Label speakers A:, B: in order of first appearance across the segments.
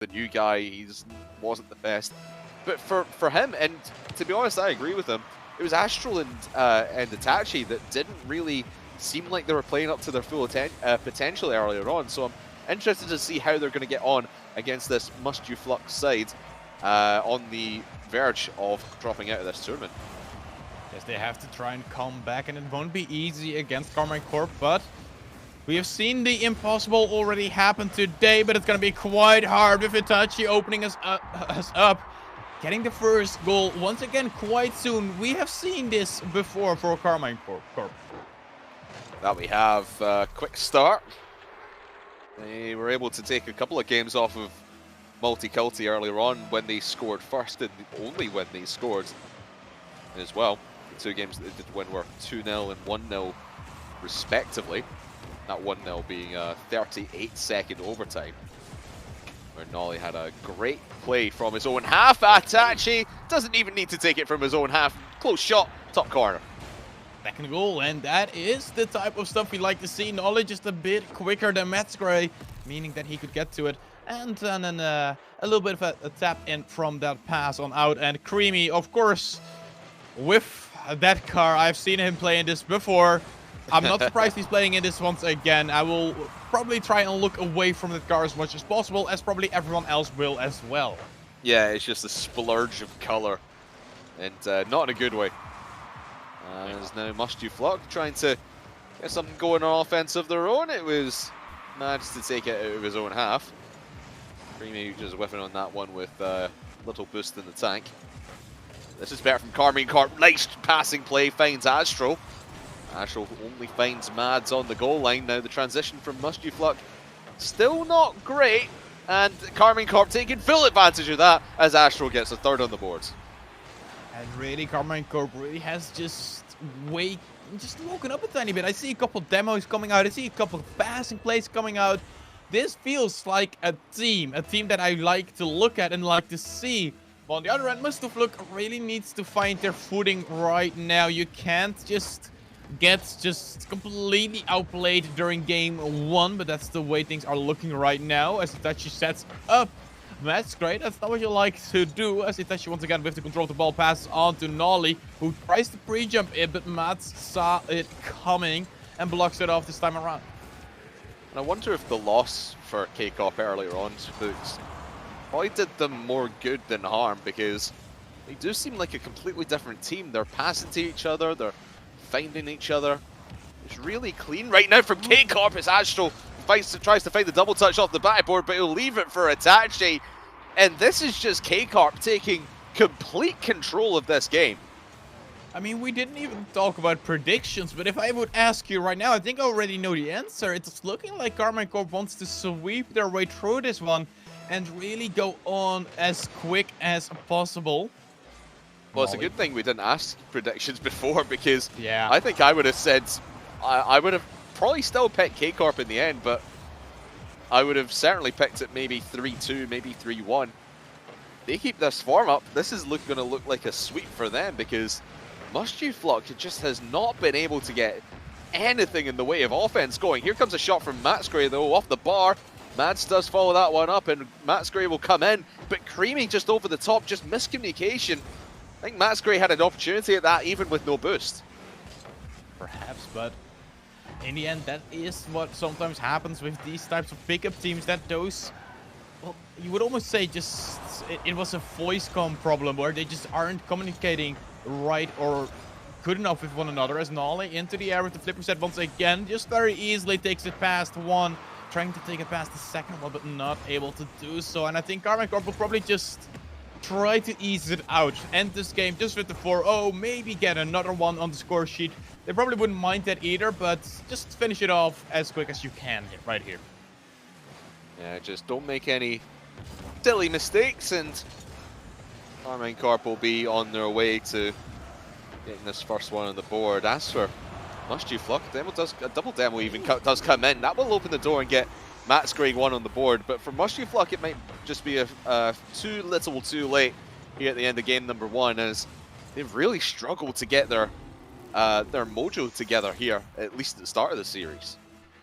A: the new guy, wasn't the best. But for him, and to be honest, I agree with him. It was Astral and Itachi that didn't really seem like they were playing up to their full potential earlier on. So I'm interested to see how they're going to get on against this Mustu Fluck side on the verge of dropping out of this tournament.
B: Yes, they have to try and come back, and it won't be easy against Karmine Corp, but we have seen the impossible already happen today, but it's going to be quite hard with Itachi opening us up. Getting the first goal once again quite soon. We have seen this before for Karmine Corp.
A: That we have quick start. They were able to take a couple of games off of Multiculti earlier on when they scored first, and only when they scored as well. The two games that they did win were 2-0 and 1-0 respectively. That 1-0 being a 38-second overtime, where Nolly had a great play from his own half. Itachi doesn't even need to take it from his own half. Close shot, top corner.
B: Second goal, and that is the type of stuff we like to see. Nolly just a bit quicker than Matsgray, meaning that he could get to it. And then a little bit of a tap in from that pass on out. And Creamy, of course, with that car. I've seen him play in this before. I'm not surprised he's playing in this once again. I will probably try and look away from that car as much as possible, as probably everyone else will as well.
A: Yeah, it's just a splurge of color, and not in a good way. There's now Mustu Fluck trying to get something going on offense of their own. It was managed to take it out of his own half. Creamy just whiffing on that one with a little boost in the tank. This is better from Karmine Corp. Nice passing play, finds Astral. Astral only finds Mads on the goal line. Now the transition from Mustu Fluck still not great, and Karmine Corp taking full advantage of that as Astral gets a third on the boards.
B: And really, Karmine Corp really has just woken up a tiny bit. I see a couple demos coming out. I see a couple of passing plays coming out. This feels like a team that I like to look at and like to see. But on the other hand, Mustu Fluck really needs to find their footing right now. You can't just get completely outplayed during game one, but that's the way things are looking right now as Itachi sets up. That's great. That's not what you like to do, as Itachi once again with the control of the ball passes on to Nolly, who tries to pre-jump it, but Mats saw it coming and blocks it off this time around.
A: And I wonder if the loss for K-Corp earlier on probably did them more good than harm, because they do seem like a completely different team. They're passing to each other, they're finding each other. It's really clean right now from K-Corp as Astral tries to find the double touch off the backboard, but he'll leave it for Itachi. And this is just K-Corp taking complete control of this game.
B: I mean, we didn't even talk about predictions, but if I would ask you right now, I think I already know the answer. It's looking like Karmine Corp wants to sweep their way through this one and really go on as quick as possible.
A: Well, it's a good thing we didn't ask predictions before, because
B: yeah,
A: I think I would have said, I would have probably still picked K-Corp in the end, but I would have certainly picked it maybe 3-2, maybe 3-1. They keep this form up, this is going to look like a sweep for them, because Mustu Fluck just has not been able to get anything in the way of offense going. Here comes a shot from Matsgray though, off the bar. Mads does follow that one up, and Matsgray will come in, but Creamy just over the top, just miscommunication. I think Matsgray had an opportunity at that even with no boost.
B: Perhaps, but in the end, that is what sometimes happens with these types of pickup teams, that those, well, you would almost say just, it was a voice comm problem where they just aren't communicating right or good enough with one another, as Nolly into the air with the flipper set once again, just very easily takes it past one, trying to take it past the second one, but not able to do so. And I think Karmine Corp will probably just try to ease it out, end this game just with the 4-0, maybe get another one on the score sheet. They probably wouldn't mind that either, but just finish it off as quick as you can right here.
A: Yeah, just don't make any silly mistakes, and Karmine Corp will be on their way to getting this first one on the board. As for Mustu Fluck, a double demo even does come in. That will open the door and get Matsgray one on the board, but for Mustu Fluck, it might just be too little too late here at the end of game number one, as they've really struggled to get their mojo together here, at least at the start of the series.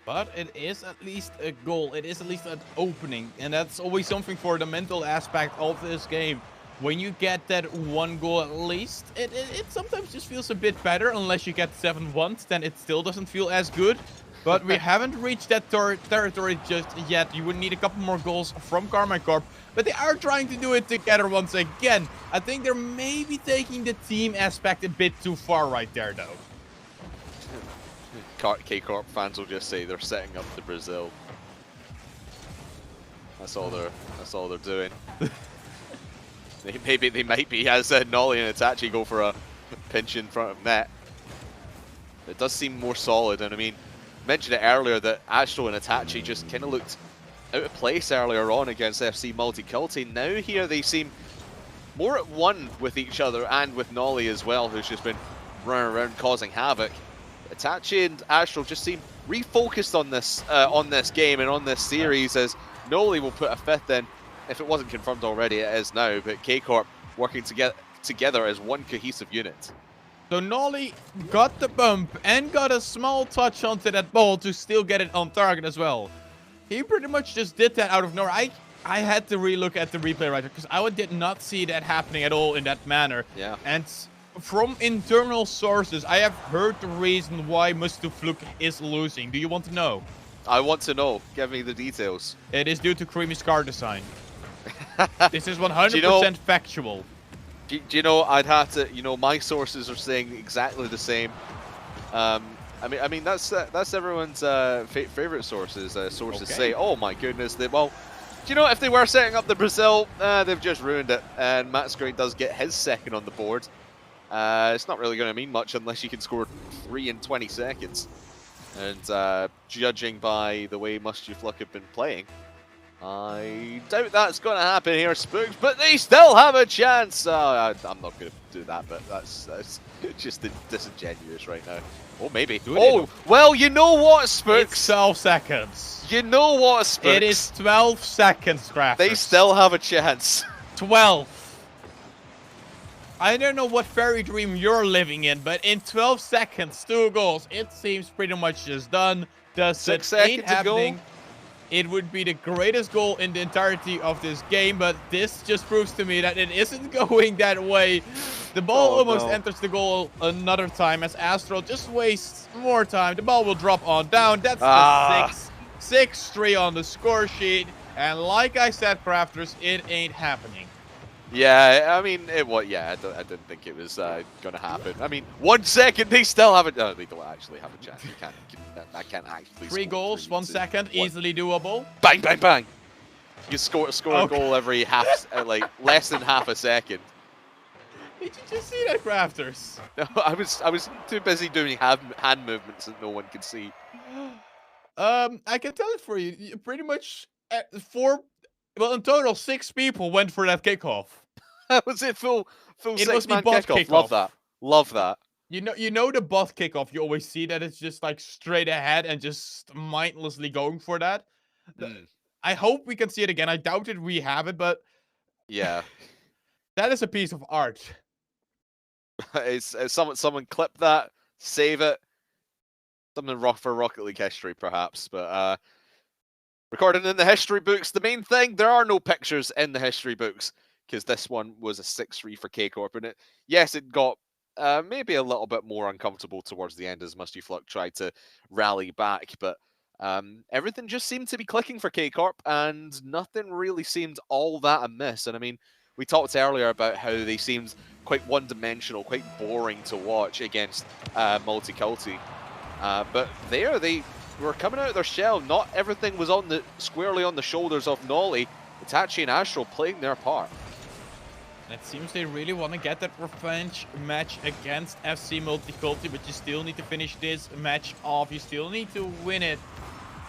B: But it is at least a goal. It is at least an opening. And that's always something for the mental aspect of this game. When you get that one goal at least, it sometimes just feels a bit better. Unless you get 7 once, then it still doesn't feel as good. But we haven't reached that territory just yet. You would need a couple more goals from Karmine Corp. But they are trying to do it together once again. I think they're maybe taking the team aspect a bit too far right there, though.
A: K-Corp fans will just say they're setting up the Brazil. That's all they're doing. They might be, as Nolly and Itachi go for a pinch in front of net. It does seem more solid, and I mean, mentioned it earlier that Astro and Itachi just kind of looked out of place earlier on against FC Multiculti. Now here they seem more at one with each other and with Nolly as well, who's just been running around causing havoc. Itachi and Astro just seem refocused on this game and on this series, as Nolly will put a 5th in. If it wasn't confirmed already, it is now, but K-Corp working together as one cohesive unit.
B: So Nolly got the bump and got a small touch onto that ball to still get it on target as well. He pretty much just did that out of nowhere. I had to relook at the replay right there because I did not see that happening at all in that manner.
A: Yeah.
B: And from internal sources, I have heard the reason why Mustu Fluck is losing. Do you want to know?
A: I want to know. Give me the details.
B: It is due to Creamy's car design. This is 100% factual.
A: Do you know, I'd have to, you know, my sources are saying exactly the same. I mean that's everyone's favorite sources. Sources say, oh my goodness, well, do you know, if they were setting up the Brazil, they've just ruined it. And Matt Screen does get his 2nd on the board. It's not really going to mean much unless you can score 3 in 20 seconds. And judging by the way Mustu Fluck have been playing, I doubt that's going to happen here, Spooks, but they still have a chance. I'm not going to do that, but that's just disingenuous right now. Oh, maybe. Oh, well, you know what, Spooks?
B: It's 12 seconds.
A: You know what, Spooks?
B: It is 12 seconds, Crafters.
A: They still have a chance.
B: 12. I don't know what fairy dream you're living in, but in 12 seconds, 2 goals, it seems pretty much just done. Does
A: 6
B: it ain't
A: seconds
B: happening.
A: ago.
B: It would be the greatest goal in the entirety of this game, but this just proves to me that it isn't going that way. The ball almost enters the goal another time as Astro just wastes more time. The ball will drop on down. That's the 6-3 on the score sheet. And like I said, Crafters, it ain't happening.
A: Yeah, I mean, I didn't think it was going to happen. I mean, 1 second, they still haven't. No, they don't actually have a chance. I can't actually.
B: 3 goals, 1 second, easily doable.
A: Bang, bang, bang. You score a goal every half, like less than half a second.
B: Did you just see that, Crafters?
A: No, I was too busy doing hand movements that no one could see.
B: I can tell it for you. Pretty much 4. Well, in total, 6 people went for that kickoff.
A: Was it full
B: it was the
A: 6-man
B: bot
A: kickoff?
B: kickoff.
A: Love that. Love that.
B: You know the bot kickoff. You always see that it's just like straight ahead and just mindlessly going for that. I hope we can see it again. I doubt it. We have it, but
A: yeah,
B: that is a piece of art.
A: It's someone clip that, save it. Something rough for Rocket League history, perhaps, but. Recorded in the history books. The main thing, there are no pictures in the history books because this one was a 6-3 for K-Corp. And it got maybe a little bit more uncomfortable towards the end as Mustu Fluck tried to rally back. But everything just seemed to be clicking for K-Corp and nothing really seemed all that amiss. And I mean, we talked earlier about how they seemed quite one-dimensional, quite boring to watch against Multiculti. But they were coming out of their shell. Not everything was squarely on the shoulders of Nolly. Itachi and Astro playing their part.
B: It seems they really want to get that revenge match against FC Multiculti, but you still need to finish this match off. You still need to win it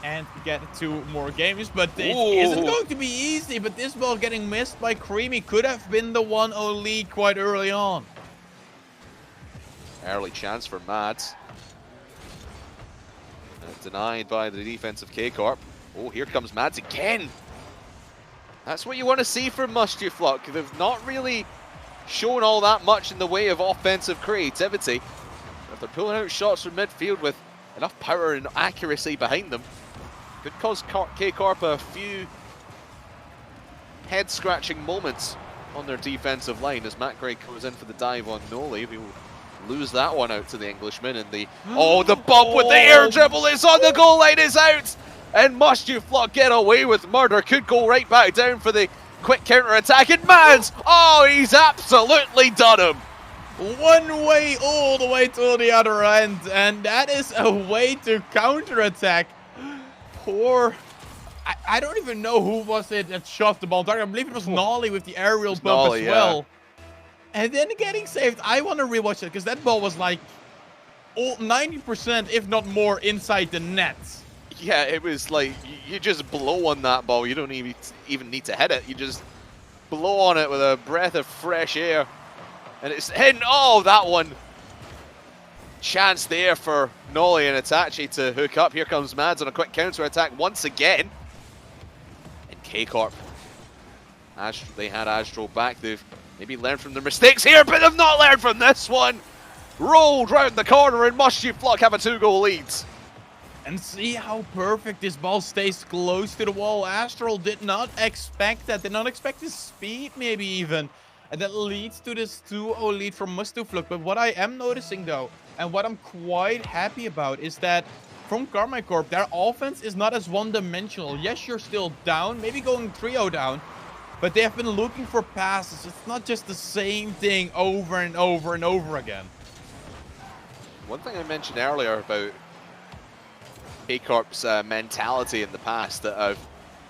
B: and get 2 more games, but it isn't going to be easy. But this ball getting missed by Creamy could have been the 1-0 lead quite early on.
A: Early chance for Mads. Denied by the defense of K-Corp. Oh, here comes Mads again. That's what you want to see from Mustu Fluck. They've not really shown all that much in the way of offensive creativity. If they're pulling out shots from midfield with enough power and accuracy behind them could cause K-Corp a few head-scratching moments on their defensive line as Matt Gray goes in for the dive on Noli. We will lose that one out to the Englishman, and the the bump with the air dribble is on the goal line, is out, and Mustu Fluck get away with murder. Could go right back down for the quick counter attack, and Mads, he's absolutely done him.
B: One way all the way to the other end, and that is a way to counter attack. Poor. I don't even know who was it that shoved the ball on target. I believe it was Nolly with the aerial bump
A: Nolly,
B: as well. Yeah. And then getting saved. I want to rewatch it because that ball was like 90%, if not more, inside the net.
A: Yeah, it was like you just blow on that ball. You don't even need to hit it. You just blow on it with a breath of fresh air. And it's in. Oh, that one. Chance there for Nolly and Itachi to hook up. Here comes Mads on a quick counter attack once again. K-Corp. They had Astro back. They've maybe learned from their mistakes here, but they've not learned from this one. Rolled round the corner, and Mustu Fluck have a 2-goal lead.
B: And see how perfect this ball stays close to the wall. Astral did not expect that. Did not expect his speed, maybe even. And that leads to this 2-0 lead from Mustu Fluck. But what I am noticing, though, and what I'm quite happy about, is that from Karmine Corp, their offense is not as one-dimensional. Yes, you're still down, maybe going 3-0 down, but they have been looking for passes. It's not just the same thing over and over and over again.
A: One thing I mentioned earlier about K-Corp's mentality in the past that I've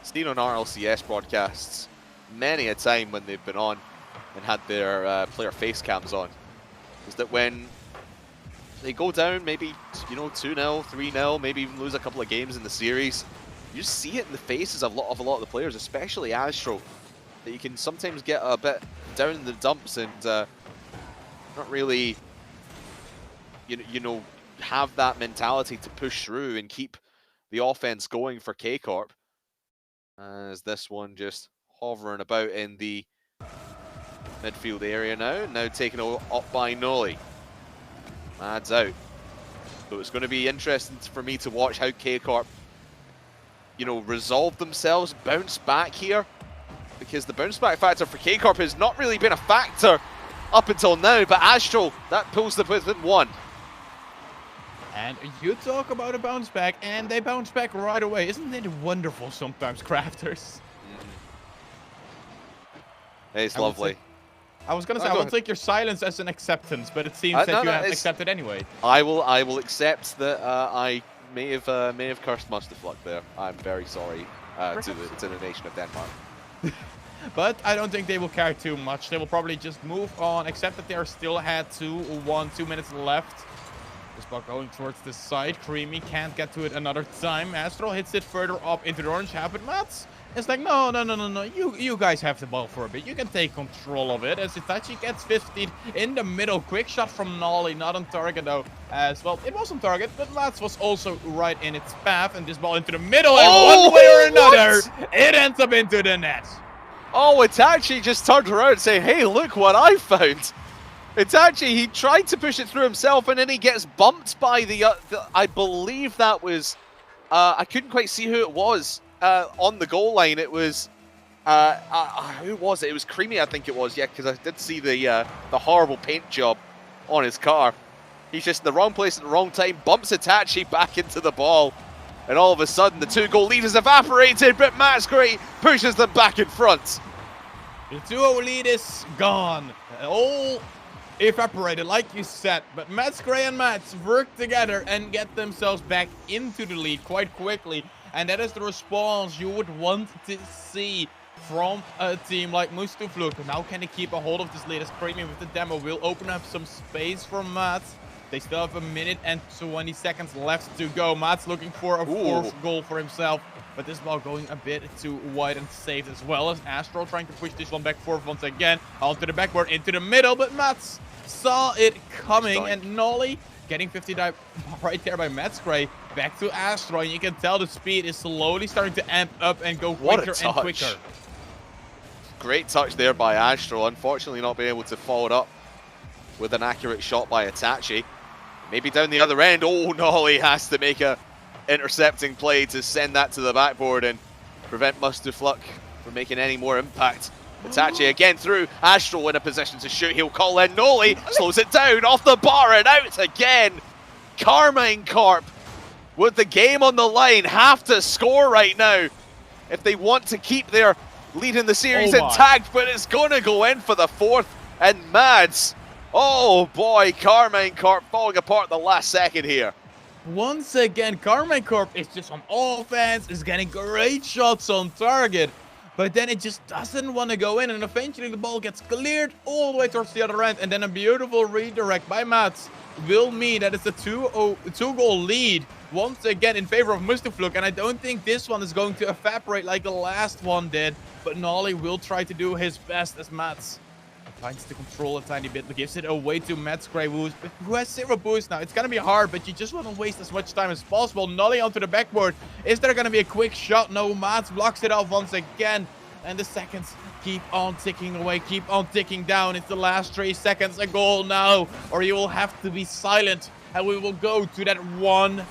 A: seen on RLCS broadcasts many a time when they've been on and had their player face cams on, is that when they go down maybe, 2-0, 3-0, maybe even lose a couple of games in the series, you just see it in the faces of a lot of the players, especially Astro, that you can sometimes get a bit down in the dumps and not really, have that mentality to push through and keep the offense going for K-Corp. As this one just hovering about in the midfield area now taken up by Noli. Mads out. So it's going to be interesting for me to watch how K-Corp, resolve themselves, bounce back here. Because the bounce back factor for K-Corp has not really been a factor up until now. But Astral, that pulls them within one.
B: And you talk about a bounce back, and they bounce back right away. Isn't it wonderful sometimes, Crafters?
A: It's lovely.
B: I was gonna say, I will take your silence as an acceptance, but it seems that you have accepted anyway.
A: I will accept that I may have cursed Mustu Fluck there. I'm very sorry to the nation of Denmark.
B: But I don't think they will care too much. They will probably just move on, except that they are still ahead 2-1, 2 minutes left. This ball going towards the side. Creamy can't get to it another time. Astral hits it further up into the orange half, but Mats it's like, no. You guys have the ball for a bit. You can take control of it. As Itachi gets 15 in the middle. Quick shot from Nolly. Not on target, though. As well, it was on target, but Mats was also right in its path. And this ball into the middle. And one way or another, it ends up into the net.
A: Oh, Itachi just turned around and saying, hey, look what I found. Itachi, he tried to push it through himself, and then he gets bumped by the I believe that was, I couldn't quite see who it was. On the goal line, it was who was it? It was Creamy, I think it was. Yeah, because I did see the horrible paint job on his car. He's just in the wrong place at the wrong time. Bumps Itachi back into the ball, and all of a sudden the 2-goal lead has evaporated. But Matt's great pushes them back in front.
B: The 2-0 lead is gone. All evaporated, like you said. But Mats Gray and Mats work together and get themselves back into the lead quite quickly. And that is the response you would want to see from a team like Mustu Fluck. Now can they keep a hold of this lead as Premium with the demo will open up some space for Mats. They still have 1 minute and 20 seconds left to go. Mats looking for a fourth goal for himself. But this ball going a bit too wide and safe, as well as Astro trying to push this one back forward once again. Onto the backboard, into the middle, but Mats saw it coming. And Nolly getting 50 right there by Mats Gray. Back to Astro, and you can tell the speed is slowly starting to amp up and go quicker and quicker.
A: Great touch there by Astro. Unfortunately not being able to follow it up with an accurate shot by Itachi. Maybe down the other end. Oh, Nolly has to make a intercepting play to send that to the backboard and prevent Mustu Fluck from making any more impact. Dacia again through. Astral in a position to shoot. He'll call in. Nolly slows it down off the bar and out again. Karmine Corp with the game on the line have to score right now if they want to keep their lead in the series intact, but it's going to go in for the fourth. And Mads, oh boy, Karmine Corp falling apart the last second here.
B: Once again, Karmine Corp is just on offense, is getting great shots on target, but then it just doesn't want to go in, and eventually the ball gets cleared all the way towards the other end, and then a beautiful redirect by Mads will mean that it's a two-goal lead once again in favor of Mustu Fluck, and I don't think this one is going to evaporate like the last one did, but Nolly will try to do his best as Mads finds to control a tiny bit, but gives it away to Mads Gray, who has 0 boost now. It's going to be hard, but you just want to waste as much time as possible. Nolly onto the backboard. Is there going to be a quick shot? No, Mads blocks it off once again. And the seconds keep on ticking away, keep on ticking down. It's the last 3 seconds. A goal now, or you will have to be silent. And we will go to that 1-1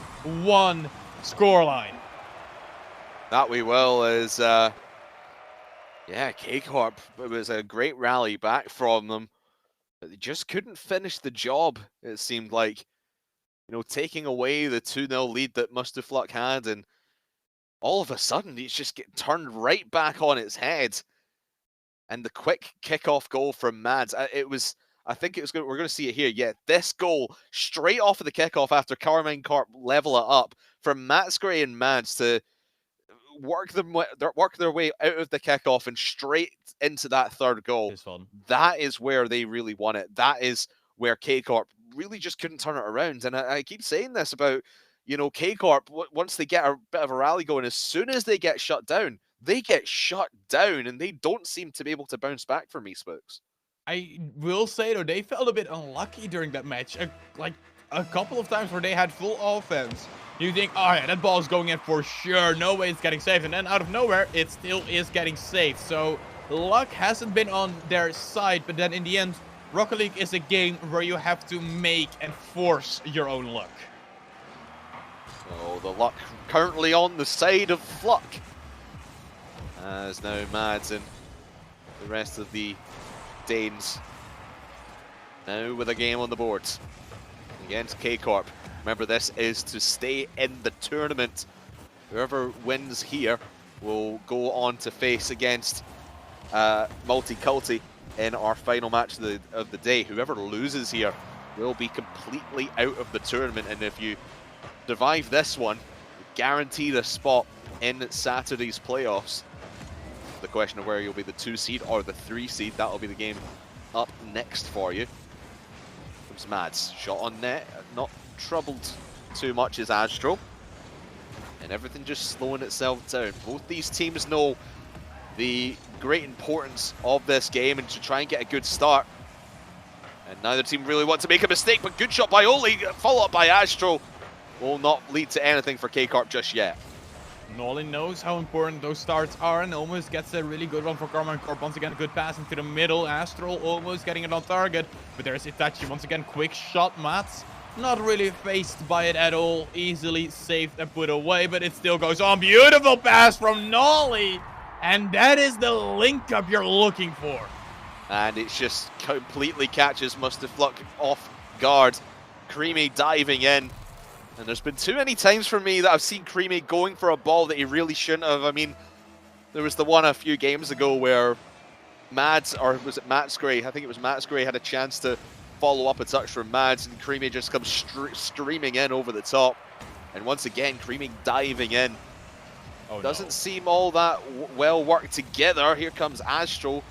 B: scoreline.
A: That we will, as yeah, K-Corp, it was a great rally back from them, but they just couldn't finish the job, it seemed like. You know, taking away the 2-0 lead that Mustu Fluck had, and all of a sudden, it's just getting turned right back on its head. And the quick kickoff goal from Mads, I think it was we're going to see it here. Yeah, this goal, straight off of the kickoff after Karmine Corp level it up, from Mads Gray and Mads to work their way out of the kickoff and straight into that third goal. That is where they really won it. That is where K-Corp really just couldn't turn it around. And I keep saying this about, you know, K-Corp, once they get a bit of a rally going, as soon as they get shut down, they get shut down, and they don't seem to be able to bounce back from me, Spokes.
B: I will say, though, they felt a bit unlucky during that match. Like a couple of times where they had full offense. You think, oh yeah, that ball is going in for sure. No way it's getting saved. And then out of nowhere, it still is getting saved. So luck hasn't been on their side. But then in the end, Rocket League is a game where you have to make and force your own luck.
A: So the luck currently on the side of Fluck. As now Mads and the rest of the Danes now with a game on the board against K-Corp. Remember, this is to stay in the tournament. Whoever wins here will go on to face against Multiculti in our final match of the day. Whoever loses here will be completely out of the tournament, and if you survive this one, guaranteed a spot in Saturday's playoffs. The question of where you'll be the 2 seed or the 3 seed, that'll be the game up next for you. Comes Mads, shot on net, not troubled too much as Astro, and everything just slowing itself down. Both these teams know the great importance of this game and to try and get a good start, and neither team really want to make a mistake, but good shot by Oli, followed up by Astro, will not lead to anything for K-Corp just yet.
B: Nolly knows how important those starts are and almost gets a really good one for Karmine Corp. Once again, a good pass into the middle. Astral almost getting it on target, but there's Itachi. Once again, quick shot. Mats not really faced by it at all. Easily saved and put away, but it still goes on. Beautiful pass from Nolly, and that is the link up you're looking for.
A: And it just completely catches Mustu Fluck off guard. Creamy diving in. And there's been too many times for me that I've seen Creamy going for a ball that he really shouldn't have. I mean, there was the one a few games ago where Mads, or was it Mads Gray? I think it was Mads Gray, had a chance to follow up a touch from Mads, and Creamy just comes streaming in over the top. And once again, Creamy diving in.
B: Oh,
A: doesn't seem all that well worked together. Here comes Astro.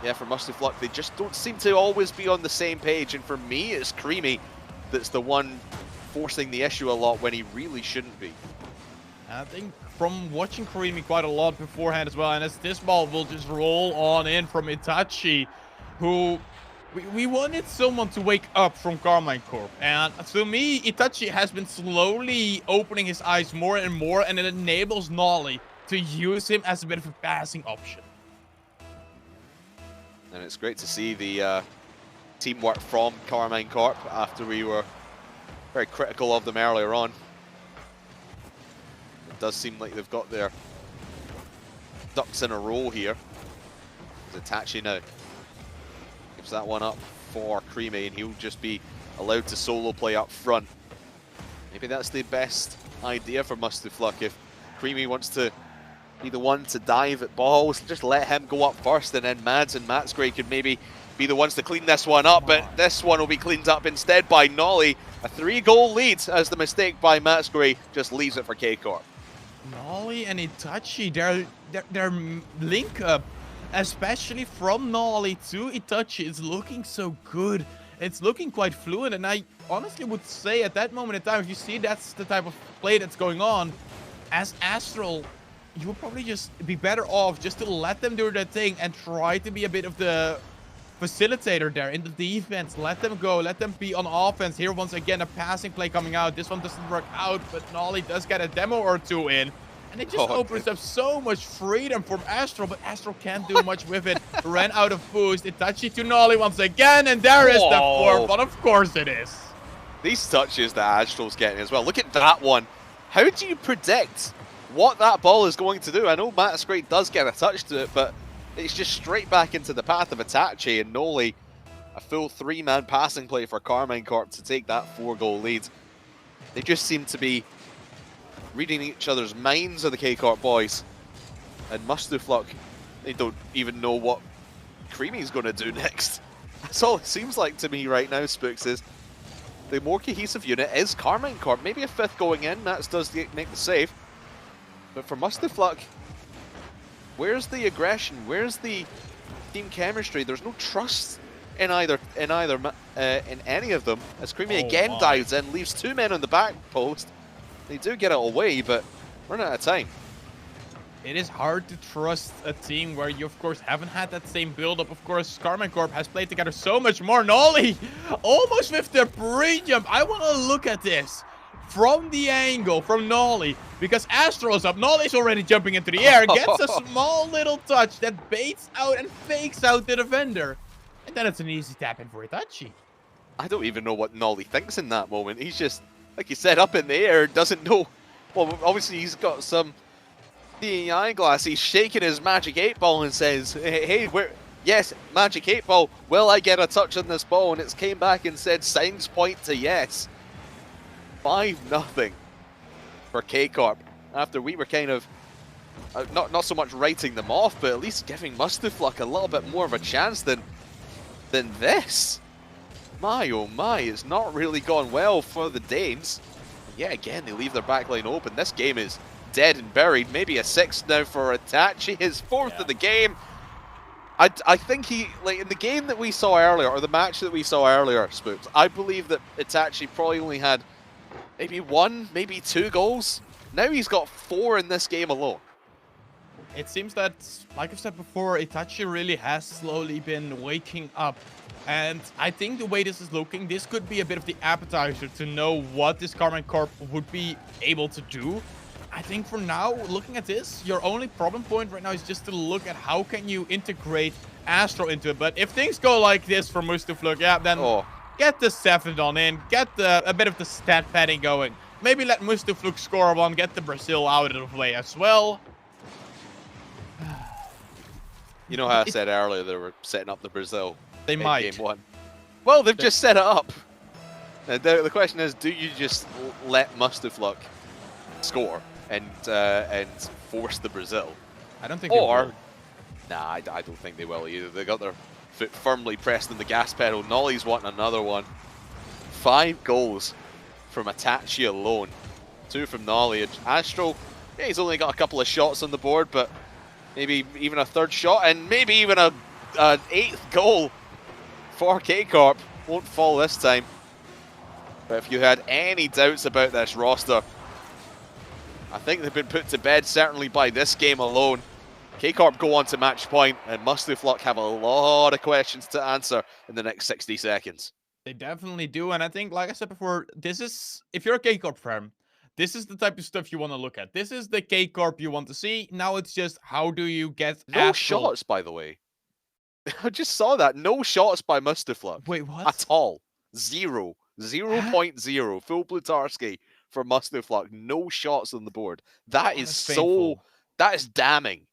A: Yeah, for Mustu Fluck, they just don't seem to always be on the same page. And for me, it's Creamy that's the one forcing the issue a lot when he really shouldn't be.
B: I think from watching Karimi quite a lot beforehand as well, and as this ball will just roll on in from Itachi, who we wanted someone to wake up from Karmine Corp. And to me, Itachi has been slowly opening his eyes more and more, and it enables Nolly to use him as a bit of a passing option.
A: And it's great to see the teamwork from Karmine Corp after we were very critical of them earlier on. It does seem like they've got their ducks in a row here. Itachi now gives that one up for Karmine, and he'll just be allowed to solo play up front. Maybe that's the best idea for Mustu Fluck. If Karmine wants to be the one to dive at balls, just let him go up first, and then Mads and Matsgray could maybe be the ones to clean this one up, but this one will be cleaned up instead by Nolly. A 3-goal lead as the mistake by Matsgray just leaves it for K-Corp.
B: Nolly and Itachi, their link up, especially from Nolly to Itachi, is looking so good. It's looking quite fluid, and I honestly would say at that moment in time, if you see that's the type of play that's going on, as Astral, you would probably just be better off just to let them do their thing and try to be a bit of the facilitator there in the defense. Let them go, let them be on offense. Here once again a passing play coming out. This one doesn't work out, but Nolly does get a demo or two in, and it just opens up so much freedom from Astral, but Astral can't do much with it. Ran out of boost. Itachi to Nolly once again, and there is the fourth one. Of course it is.
A: These touches that Astral's getting as well. Look at that one. How do you predict what that ball is going to do? I know Matsgray does get a touch to it, but it's just straight back into the path of Itachi, and Nolly, a full 3-man passing play for Karmine Corp to take that 4-goal lead. They just seem to be reading each other's minds of the K-Corp boys. And Mustu Fluck, they don't even know what Creamy's going to do next. That's all it seems like to me right now, Spooks, is the more cohesive unit is Karmine Corp. Maybe a 5th going in, Nats does make the save. But for Mustu Fluck, where's the aggression? Where's the team chemistry? There's no trust in any of them. As Karmine again dives in, leaves 2 men on the back post. They do get it away, but running out of time.
B: It is hard to trust a team where you, of course, haven't had that same build-up. Of course, Karmine Corp has played together so much more. Nolly, almost with the pre-jump. I want to look at this from the angle, from Nolly, because Astral's up. Nolly's already jumping into the air, gets a small little touch that baits out and fakes out the defender. And then it's an easy tap-in for Itachi.
A: I don't even know what Nolly thinks in that moment. He's just, like you said, up in the air, doesn't know. Well, obviously he's got some DEI glass. He's shaking his Magic 8-Ball and says, hey, yes, Magic 8-Ball, will I get a touch on this ball? And it's came back and said, signs point to yes. 5-0 for K-Corp. After we were kind of, not so much writing them off, but at least giving Mustu Fluck a little bit more of a chance than this. My oh my, it's not really gone well for the Danes. Yeah, again, they leave their backline open. This game is dead and buried. Maybe a 6 now for Itachi, his 4th of the game. I think he, like in the game that we saw earlier, or the match that we saw earlier, Spooks, I believe that Itachi probably only had maybe 1, maybe 2 goals. Now he's got 4 in this game alone.
B: It seems that, like I've said before, Itachi really has slowly been waking up. And I think the way this is looking, this could be a bit of the appetizer to know what this Karmine Corp would be able to do. I think for now, looking at this, your only problem point right now is just to look at how can you integrate Astral into it. But if things go like this for Mustu Fluck, yeah, then get the 7th on in, get a bit of the stat padding going. Maybe let Mustu Fluck score one, get the Brazil out of the way as well.
A: You know how I said earlier they were setting up the Brazil?
B: They might.
A: Game 1. Well, they've just set it up. And the question is, do you just let Mustu Fluck score and force the Brazil?
B: I don't think they will.
A: Nah, I don't think they will either. They got their foot firmly pressed on the gas pedal. Nolly's wanting another one. 5 goals from Itachi alone. 2 from Nolly. Astral, yeah, he's only got a couple of shots on the board, but maybe even a 3rd shot, and maybe even an 8th goal for K-Corp. Won't fall this time. But if you had any doubts about this roster, I think they've been put to bed, certainly by this game alone. K-Corp go on to match point, and Mustu Fluck have a lot of questions to answer in the next 60 seconds.
B: They definitely do, and I think, like I said before, this is, if you're a K-Corp fan, this is the type of stuff you want to look at. This is the K-Corp you want to see. Now it's just, how do you get
A: No shots, by the way. I just saw that. No shots by Mustu Fluck.
B: Wait, what?
A: At all. 0. 0.0 full Plutarski for Mustu Fluck. No shots on the board. That is
B: That's
A: so...
B: painful.
A: That is damning.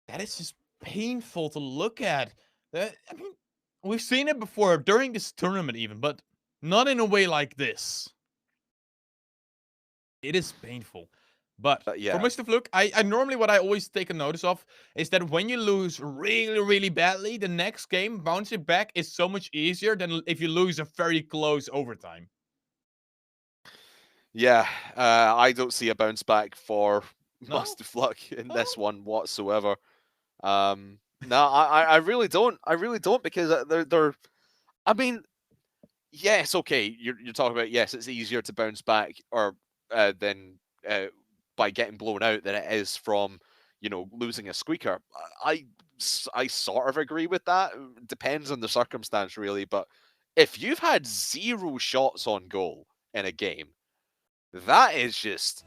B: That is just painful to look at. I mean, we've seen it before during this tournament even, but not in a way like this. It is painful. But
A: yeah.
B: for Mr. Fluck, I normally what I always take a notice of is that when you lose really, really badly, the next game, bouncing back is so much easier than if you lose a very close overtime.
A: Yeah, I don't see a bounce back for Mustu Fluck in
B: No?
A: this one whatsoever. No, I really don't. I really don't, because they're I mean, yes, okay, you're talking about, yes, it's easier to bounce back or than by getting blown out than it is from, you know, losing a squeaker. I sort of agree with that. Depends on the circumstance, really. But if you've had 0 shots on goal in a game, that is just...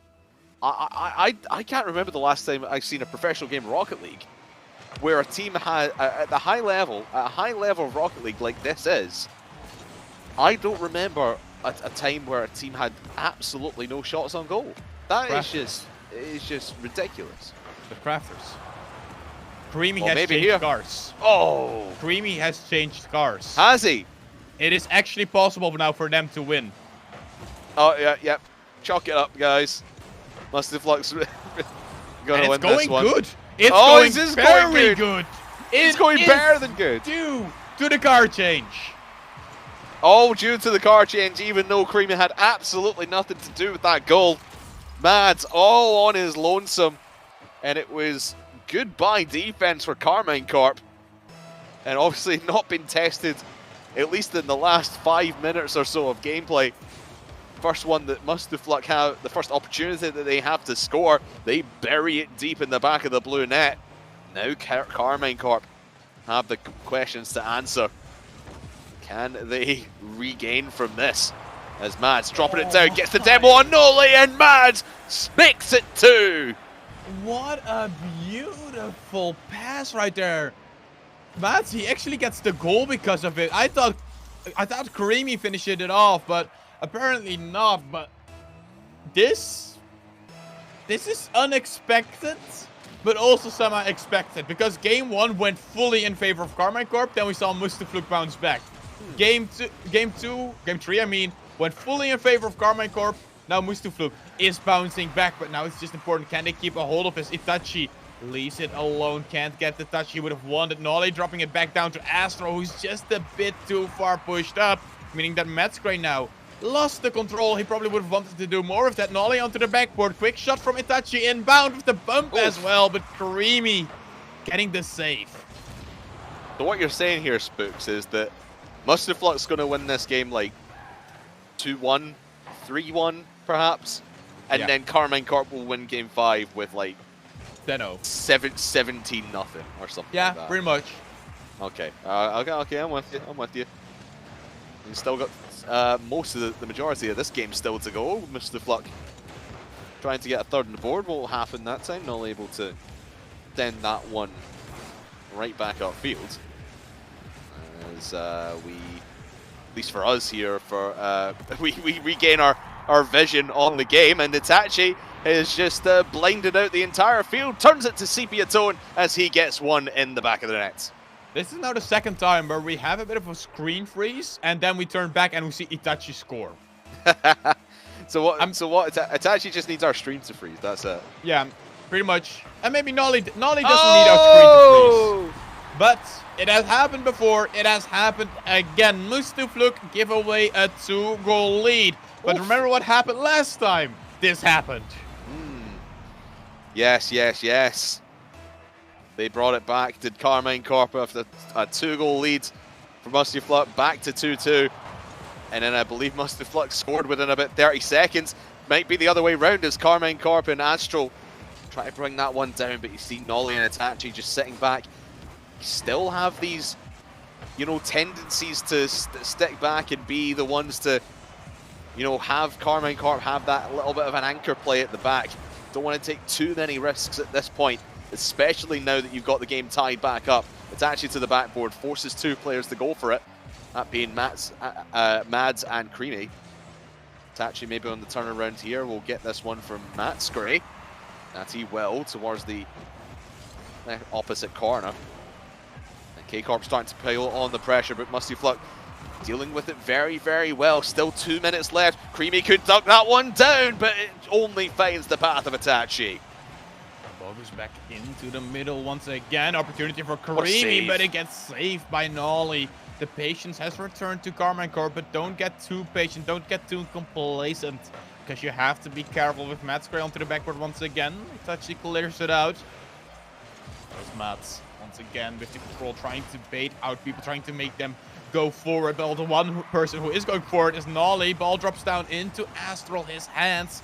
A: I can't remember the last time I've seen a professional game of Rocket League where a team had at a high level of Rocket League like this is. I don't remember a time where a team had absolutely no shots on goal. That is just ridiculous.
B: The Crafters. Karmine has changed cars.
A: Oh!
B: Karmine has changed cars.
A: Has he?
B: It is actually possible now for them to win.
A: Oh, yeah, yep. Chalk it up, guys. Mustu Fluck's gonna win this one.
B: Good. It's going
A: very
B: good.
A: It's going better than good.
B: Due to the car change.
A: All due to the car change, even though Karmine had absolutely nothing to do with that goal. Mads all on his lonesome. And it was goodbye defense for Karmine Corp. And obviously not been tested, at least in the last 5 minutes or so of gameplay. First one that Mustu Fluck have, the first opportunity that they have to score, they bury it deep in the back of the blue net. Now Karmine Corp have the questions to answer. Can they regain from this? As Mads dropping it down, gets the demo on Nole, and Mads makes it 2.
B: What a beautiful pass right there. Mads, he actually gets the goal because of it. I thought Karmine finished it off, but apparently not. But this is unexpected, but also semi-expected, because game 1 went fully in favor of Karmine Corp. Then we saw Mustu Fluck bounce back. Game 3, I mean, went fully in favor of Karmine Corp. Now Mustu Fluck is bouncing back, but now it's just important. Can they keep a hold of his Itachi? Leaves it alone, can't get the touch he would have wanted. Nole dropping it back down to Astro, who's just a bit too far pushed up, meaning that Metzgray now lost the control. He probably would have wanted to do more of that. Nole onto the backboard. Quick shot from Itachi, inbound with the bump as well, but Karmine getting the save.
A: So what you're saying here, Spooks, is that Mustu Fluck's going to win this game like 2-1, 3-1 perhaps, and then Karmine Corp will win game 5 with like 17-0 or something like that.
B: Pretty much.
A: Okay. Okay, I'm with you. You still got most of the majority of this game still to go. Mustu Fluck trying to get a third on the board. Won't happen that time. Not able to send that one right back upfield. As we, at least for us here, we regain our vision on the game, and Itachi is just blinded out the entire field, turns it to Sepia Tone as he gets one in the back of the net.
B: This is now the second time where we have a bit of a screen freeze, and then we turn back and we see Itachi score.
A: So what? Itachi just needs our stream to freeze. That's it.
B: Yeah, pretty much. And maybe Nole doesn't need our screen to freeze. But it has happened before. It has happened again. Mustu Fluck give away a 2-goal lead. But remember what happened last time? This happened.
A: Yes. They brought it back. Did Karmine Corp after a 2-goal lead for Mustu Fluck back to 2-2. And then I believe Mustu Fluck scored within about 30 seconds. Might be the other way round as Karmine Corp and Astro try to bring that one down. But you see Nole and Itachi just sitting back. You still have these, you know, tendencies to stick back and be the ones to, you know, have Karmine Corp have that little bit of an anchor play at the back. Don't want to take too many risks at this point, especially now that you've got the game tied back up. It's actually to the backboard, forces 2 players to go for it. That being Mads and Creamy. Tachi maybe on the turnaround here. We'll get this one from Matsgray. Natty well towards the opposite corner. And K-Corp starting to pile on the pressure, but Mustu Fluck dealing with it very, very well. Still 2 minutes left. Creamy could duck that one down, but it only finds the path of Itachi.
B: Ball goes back into the middle once again. Opportunity for Creamy, but it gets saved by Nolly. The patience has returned to Karmine Corp, but don't get too patient, don't get too complacent, because you have to be careful with Matsgray onto the backboard once again. Itachi clears it out. There's Mats once again with the control, trying to bait out people, trying to make them go forward. But the one person who is going forward is Nolly. Ball drops down into Astral, his hands.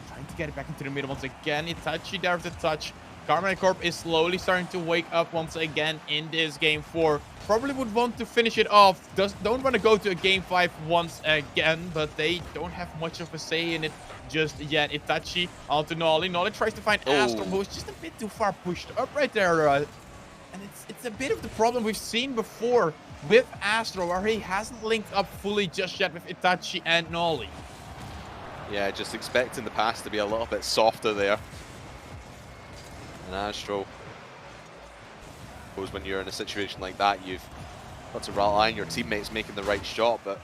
B: Trying to get it back into the middle once again. Itachi there with the touch. Karmine Corp is slowly starting to wake up once again in this game 4. Probably would want to finish it off. Don't want to go to a game 5 once again, but they don't have much of a say in it just yet. Itachi onto Nolly. Nolly tries to find Astral, who is just a bit too far pushed up right there. And it's a bit of the problem we've seen before with Astral, where he hasn't linked up fully just yet with Itachi and Nolly.
A: Yeah, just expecting the pass to be a little bit softer there. And Astro, I suppose when you're in a situation like that, you've got to rely on your teammates making the right shot, but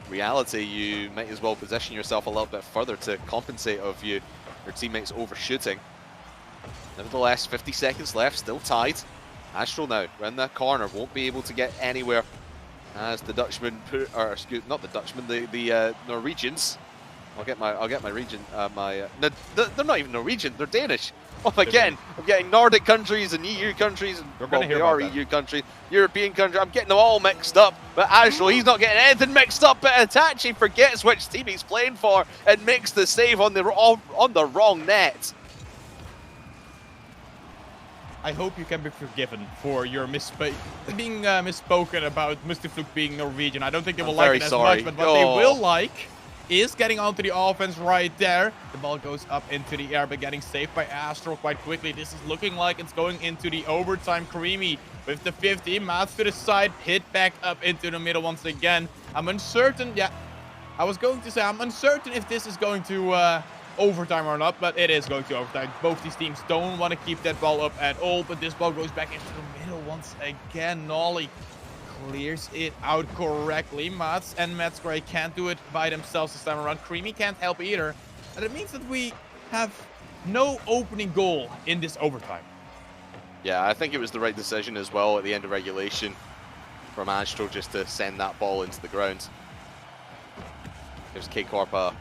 A: in reality, you might as well position yourself a little bit further to compensate of your teammates overshooting. Nevertheless, 50 seconds left, still tied. Astro now around that corner, won't be able to get anywhere as the Dutchman, or excuse, not the Dutchman, the Norwegians. I'll get my region, no, they're not even Norwegian, they're Danish. Oh, again, I'm getting Nordic countries and EU countries, and well, they are EU countries, European countries, I'm getting them all mixed up. But Astral, he's not getting anything mixed up, but Itachi forgets which team he's playing for and makes the save on the wrong net.
B: I hope you can be forgiven for your being misspoken about Mustu Fluck being Norwegian. I don't think they will like it as much, but what they will like is getting onto the offense right there. The ball goes up into the air, but getting saved by Astral quite quickly. This is looking like it's going into the overtime. Creamy with the 50. Mats to the side, hit back up into the middle once again. I'm uncertain. Yeah, I was going to say I'm uncertain if this is going to overtime or not, but it is going to overtime. Both these teams don't want to keep that ball up at all, but this ball goes back into the middle once again. Nolly clears it out correctly. Mats and Matsgray can't do it by themselves this time around. Creamy can't help either. And it means that we have no opening goal in this overtime.
A: Yeah, I think it was the right decision as well at the end of regulation from Astro just to send that ball into the ground. Gives K-Corp a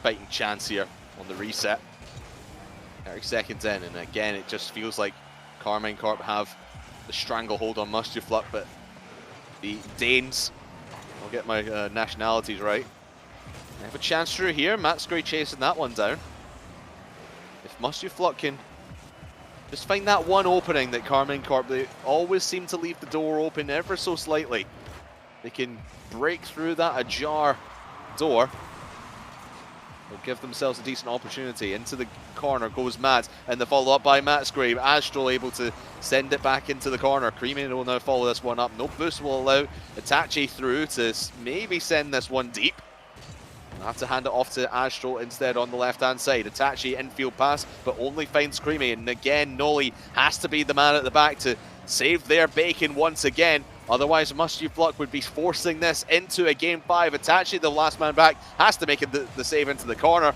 A: fighting chance here on the reset. 30 seconds in, and again, it just feels like Karmine Corp have the stranglehold on Mustu Fluck, but the Danes, I'll get my nationalities right, they have a chance through here. Matsgray chasing that one down. If Mustu Fluck can just find that one opening that Karmine Corp, they always seem to leave the door open ever so slightly. They can break through that ajar door. They'll give themselves a decent opportunity. Into the corner goes Matt, and the follow up by Matsgray. Astral able to send it back into the corner. Creamy will now follow this one up. No boost will allow Itachi through to maybe send this one deep. I'll have to hand it off to Astral instead on the left-hand side. Itachi infield pass, but only finds Creamy. And again, Nolly has to be the man at the back to save their bacon once again. Otherwise, Mustu Fluck would be forcing this into a game 5. Itachi, the last man back, has to make it the save into the corner.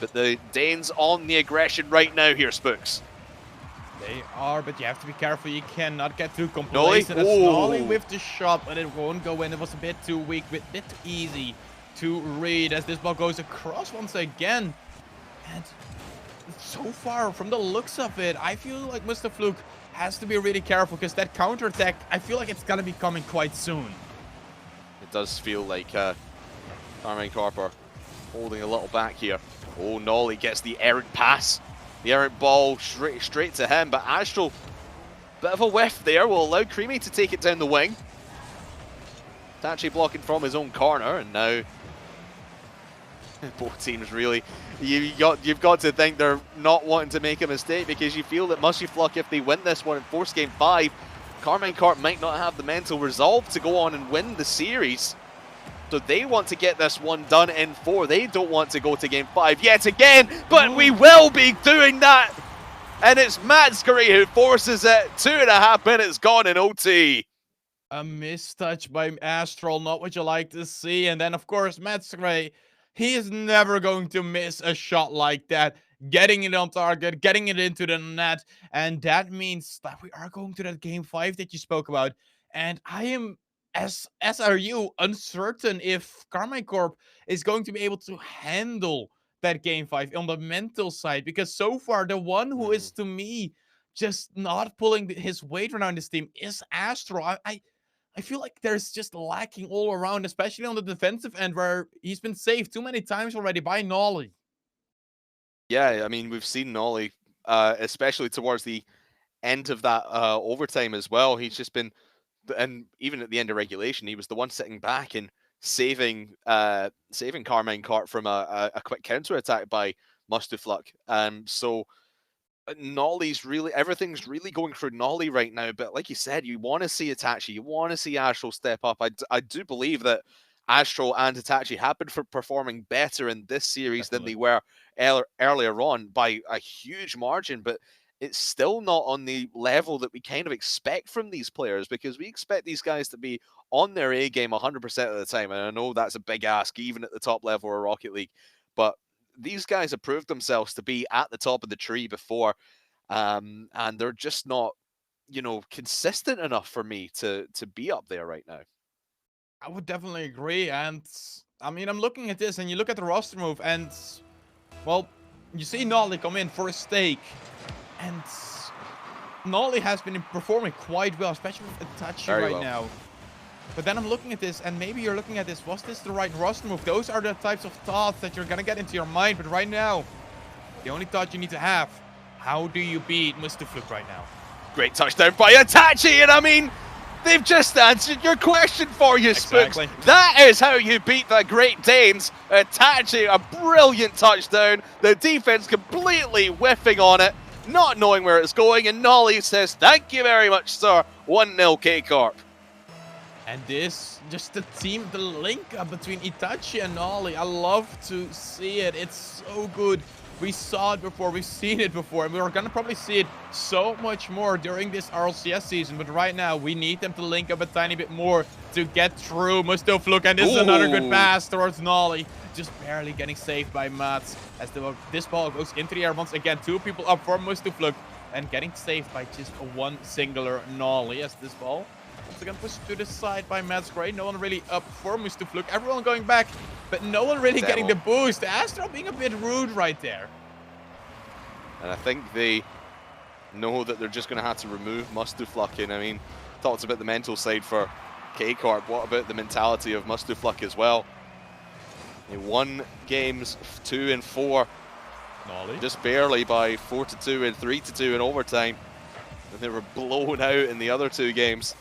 A: But the Danes on the aggression right now here, Spooks.
B: They are, but you have to be careful. You cannot get too complacent. Nolly with the shot, but it won't go in. It was a bit too weak, a bit too easy to read as this ball goes across once again. And so far, from the looks of it, I feel like Mr. Fluke has to be really careful, because that counterattack, I feel like it's going to be coming quite soon.
A: It does feel like Karmine Corp are holding a little back here. Oh, Nolly gets the errant pass. The errant ball straight to him, but Astral, bit of a whiff there, will allow Creamy to take it down the wing. Tachi blocking from his own corner, and now both teams really, you've got to think they're not wanting to make a mistake, because you feel that Mustu Fluck, if they win this one and force game 5, Karmine Corp might not have the mental resolve to go on and win the series. So they want to get this one done in 4. They don't want to go to game 5 yet again, but we will be doing that. And it's Matsuri who forces it. 2.5 minutes gone in OT.
B: A mistouch by Astral, not what you like to see. And then, of course, Matsuri, he is never going to miss a shot like that. Getting it on target, getting it into the net. And that means that we are going to that game 5 that you spoke about. And I am, as are you, uncertain if Karmine Corp is going to be able to handle that game 5 on the mental side. Because so far, the one who is, to me, just not pulling his weight around this team is Astral. I feel like there's just lacking all around, especially on the defensive end where he's been saved too many times already by Nolly.
A: Yeah, I mean, we've seen Nolly, especially towards the end of that overtime as well. He's just been, and even at the end of regulation, he was the one sitting back and saving Karmine Corp from a quick counter attack by Mustu Fluck. So Nolly's really, everything's really going through Nolly right now. But like you said, you want to see Itachi, you want to see Astral step up. I do believe that Astral and Itachi have been performing better in this series than they were earlier on by a huge margin. But it's still not on the level that we kind of expect from these players, because we expect these guys to be on their A game 100% of the time. And I know that's a big ask, even at the top level of Rocket League. But these guys have proved themselves to be at the top of the tree before, and they're just not, consistent enough for me to be up there right now.
B: I would definitely agree, and I mean, I'm looking at this, and you look at the roster move, and, well, you see Nolly come in for a stake, and Nolly has been performing quite well, especially with Itachi right now. But then I'm looking at this, and maybe you're looking at this, was this the right roster move? Those are the types of thoughts that you're going to get into your mind. But right now, the only thought you need to have, how do you beat Mustu Fluck right now? Great
A: touchdown by Itachi, and I mean, they've just answered your question for you, Spooks.
B: Exactly.
A: That is how you beat the Great Danes. Itachi, a brilliant touchdown. The defense completely whiffing on it, not knowing where it's going, and Nolly says, thank you very much, sir. 1-0 K-Corp.
B: And this, just the team, the link up between Itachi and Nolly, I love to see it. It's so good. We saw it before, we've seen it before, and we're gonna probably see it so much more during this RLCS season. But right now, we need them to link up a tiny bit more to get through Mustu Fluck. And this is another good pass towards Nolly. Just barely getting saved by Mats as this ball goes into the air once again. 2 people up for Mustu Fluck and getting saved by just one singular Nolly as this ball once again pushed to the side by Matsuri. No one really up for Mustu Fluck. Everyone going back, but no one really getting the boost. Astral being a bit rude right there.
A: And I think they know that they're just going to have to remove Mustu Fluck. And I mean, talked about the mental side for K-Corp. What about the mentality of Mustu Fluck as well? They won games 2 and 4.
B: Nolly. Just
A: barely by 4-2 and 3-2 in overtime. And they were blown out in the other 2 games.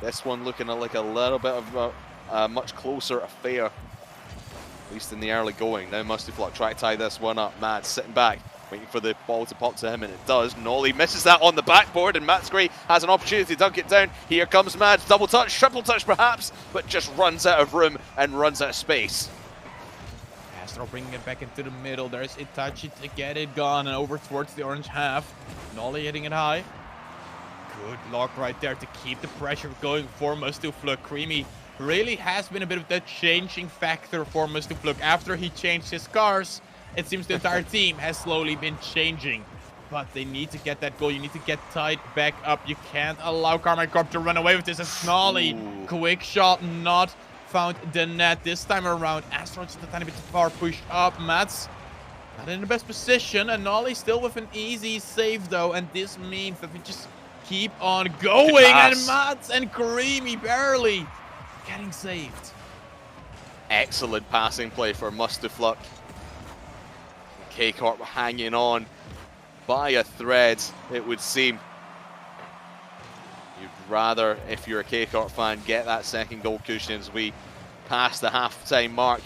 A: This one looking like a little bit of a much closer affair, at least in the early going. Now Mustu Fluck try to tie this one up. Mads sitting back, waiting for the ball to pop to him, and it does. Nolly misses that on the backboard, and Matsuri has an opportunity to dunk it down. Here comes Mads, double touch, triple touch perhaps, but just runs out of room and runs out of space.
B: Astral bringing it back into the middle. There's Itachi to get it gone and over towards the orange half. Nolly hitting it high. Good block right there to keep the pressure going for Mustu Fluck. Creamy really has been a bit of the changing factor for Mustu Fluck. After he changed his cars, it seems the entire team has slowly been changing. But they need to get that goal. You need to get tied back up. You can't allow Karmine Corp to run away with this. As Nolly, quick shot, not found the net this time around. Astral just a tiny bit too far pushed up. Mats not in the best position, and Nolly still with an easy save though. And this means that we just keep on going, and Mats and Creamy barely getting saved.
A: Excellent passing play for Mustu Fluck. K-Corp hanging on by a thread, it would seem. You'd rather, if you're a K-Corp fan, get that second goal cushion as we pass the half-time mark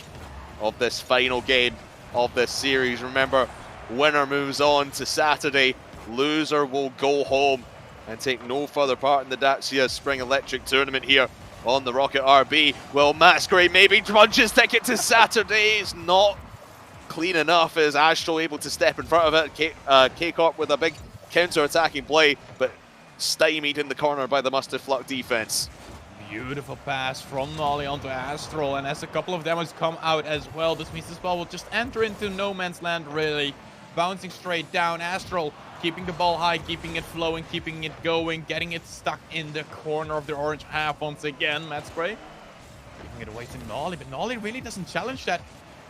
A: of this final game of this series. Remember, winner moves on to Saturday, loser will go home. and take no further part in the Dacia Spring Electric Tournament here on the Rocket RB. Well, Masquerade maybe trudges ticket to Saturday. It's not clean enough. Is Astral able to step in front of it? K-Corp with a big counter-attacking play, but stymied in the corner by the Mustu Fluck defense.
B: Beautiful pass from Nolly onto Astral, and as a couple of demos come out as well, this means this ball will just enter into no man's land, really. Bouncing straight down, Astral keeping the ball high, keeping it flowing, keeping it going, getting it stuck in the corner of the orange half once again. Matt Spray giving it away to Nolly, but Nolly really doesn't challenge that.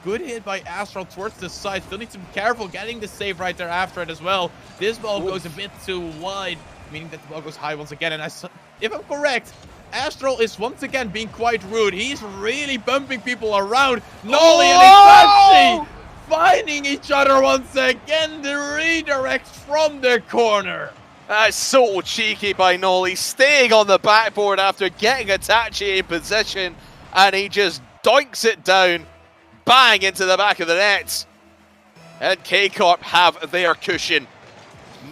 B: Good hit by Astral towards the side. Still needs to be careful getting the save right there after it as well. This ball goes a bit too wide, meaning that the ball goes high once again. And if I'm correct, Astral is once again being quite rude. He's really bumping people around. Nolly and Itachi finding each other once again. The redirect from the corner.
A: That's so cheeky by Nolly, staying on the backboard after getting Itachi in position, and he just doinks it down, bang into the back of the net. And K-Corp have their cushion.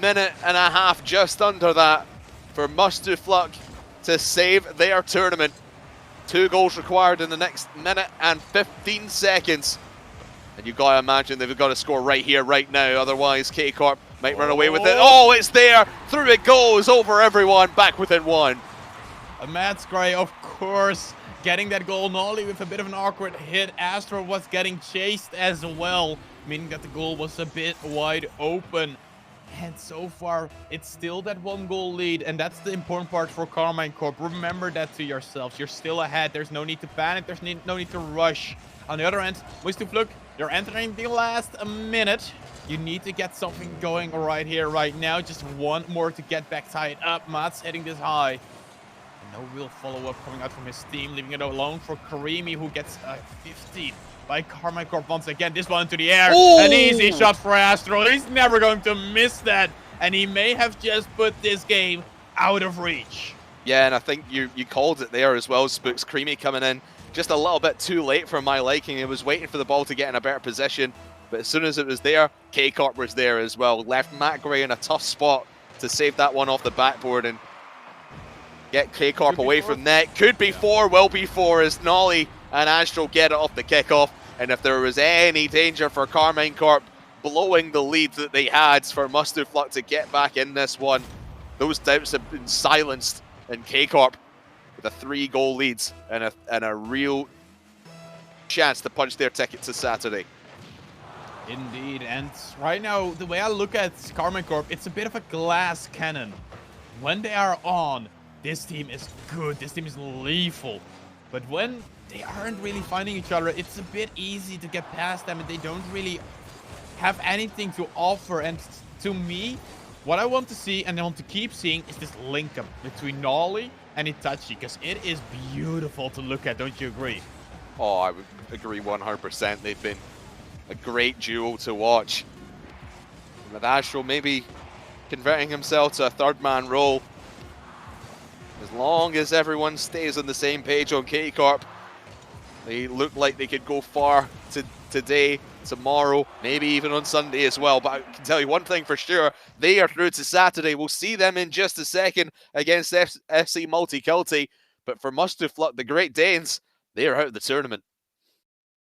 A: Minute and a half just under that for Mustu Fluck to save their tournament. 2 goals required in the next minute and 15 seconds. And you've got to imagine they've got to score right here, right now. Otherwise, K-Corp might run away with it. Oh, it's there. Through it goes, over everyone, back within 1.
B: A Matt Scry, of course, getting that goal. Nolly with a bit of an awkward hit. Astro was getting chased as well, meaning that the goal was a bit wide open. And so far, it's still that 1-goal lead, and that's the important part for Karmine Corp. Remember that to yourselves. You're still ahead. There's no need to panic. There's no need to rush. On the other end, Mustu Fluck, you're entering the last minute. You need to get something going right here, right now. Just one more to get back tied up. Mats hitting this high. And no real follow-up coming out from his team, leaving it alone for Karimi, who gets 15 by Karmine Corp once again. This one into the air.
A: Ooh.
B: An easy shot for Astro. He's never going to miss that. And he may have just put this game out of reach.
A: Yeah, and I think you called it there as well, Spooks. Creamy coming in just a little bit too late for my liking. He was waiting for the ball to get in a better position, but as soon as it was there, K-Corp was there as well. Left Matt Gray in a tough spot to save that one off the backboard and get K-Corp away from net. Could be 4, will be 4 as Nolly and Astro get it off the kickoff. And if there was any danger for Karmine Corp blowing the lead that they had for Mustu Fluck to get back in this one, those doubts have been silenced, and K-Corp with a 3-goal lead and a real chance to punch their ticket to Saturday.
B: Indeed, and right now, the way I look at Karmine Corp, it's a bit of a glass cannon. When they are on, this team is good, this team is lethal. But when they aren't really finding each other, it's a bit easy to get past them, and they don't really have anything to offer. And to me, what I want to see and I want to keep seeing is this link-up between Nolly and Itachi, because it is beautiful to look at, don't you agree?
A: Oh, I would agree 100%. They've been a great duo to watch. And with Astro maybe converting himself to a third-man role, as long as everyone stays on the same page on K-Corp, they look like they could go far today, tomorrow, maybe even on Sunday as well. But I can tell you one thing for sure, they are through to Saturday. We'll see them in just a second against FC Multiculti. But for Mustu Fluck, the Great Danes, they are out of the tournament.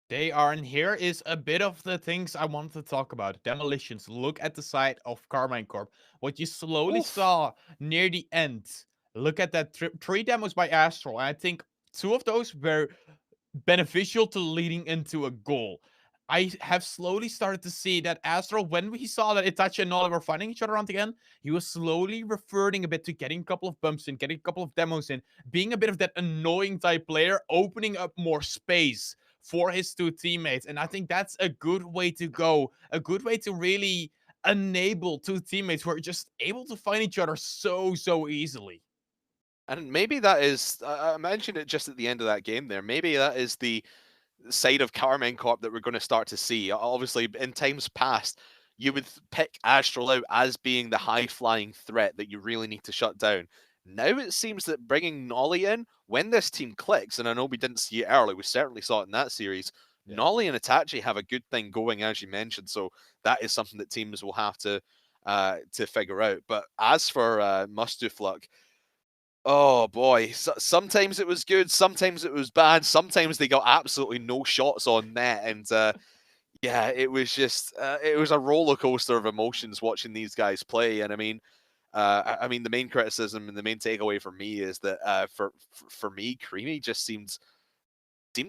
B: They are, and here is a bit of the things I want to talk about. Demolitions. Look at the side of Karmine Corp. What you slowly saw near the end. Look at that 3 demos by Astral. And I think 2 of those were beneficial to leading into a goal. I have slowly started to see that Astral, when we saw that Itachi and Nolly were finding each other out again, he was slowly reverting a bit to getting a couple of bumps in, getting a couple of demos in, being a bit of that annoying type player, opening up more space for his 2 teammates. And I think that's a good way to go, a good way to really enable 2 teammates who are just able to find each other so easily.
A: And maybe that is, I mentioned it just at the end of that game there, maybe that is the side of Karmine Corp that we're going to start to see. Obviously, in times past, you would pick Astral out as being the high-flying threat that you really need to shut down. Now it seems that bringing Nolly in, when this team clicks, and I know we didn't see it early, we certainly saw it in that series, Nolly and Itachi have a good thing going, as you mentioned, so that is something that teams will have to to figure out. But as for Mustu Fluck, oh boy, sometimes it was good, sometimes it was bad, sometimes they got absolutely no shots on net, and yeah, it was just it was a roller coaster of emotions watching these guys play. And I mean, I mean, the main criticism and the main takeaway for me is that for me, Creamy just seemed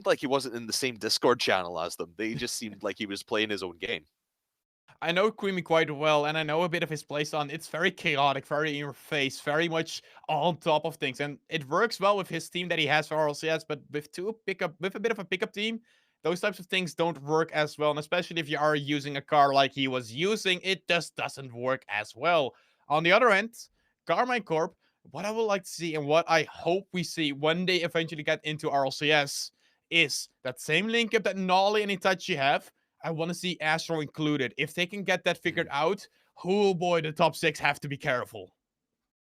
A: like he wasn't in the same Discord channel as them. They just seemed like he was playing his own game.
B: I know Creamy quite well, and I know a bit of his playstyle. It's very chaotic, very in your face, very much on top of things, and it works well with his team that he has for RLCS. But with a bit of a pickup team, those types of things don't work as well. And especially if you are using a car like he was using, it just doesn't work as well. On the other end, Karmine Corp, what I would like to see and what I hope we see when they eventually get into RLCS is that same link up that Nolly and Itachi have. I want to see Astro included. If they can get that figured out, oh boy, the top 6 have to be careful.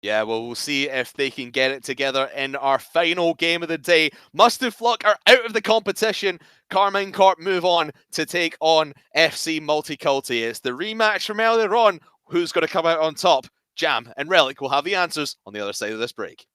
A: Yeah, well, we'll see if they can get it together in our final game of the day. Mustu Fluck are out of the competition. Karmine Corp move on to take on FC Multiculti. It's the rematch from earlier on. Who's going to come out on top? Jam and Relic will have the answers on the other side of this break.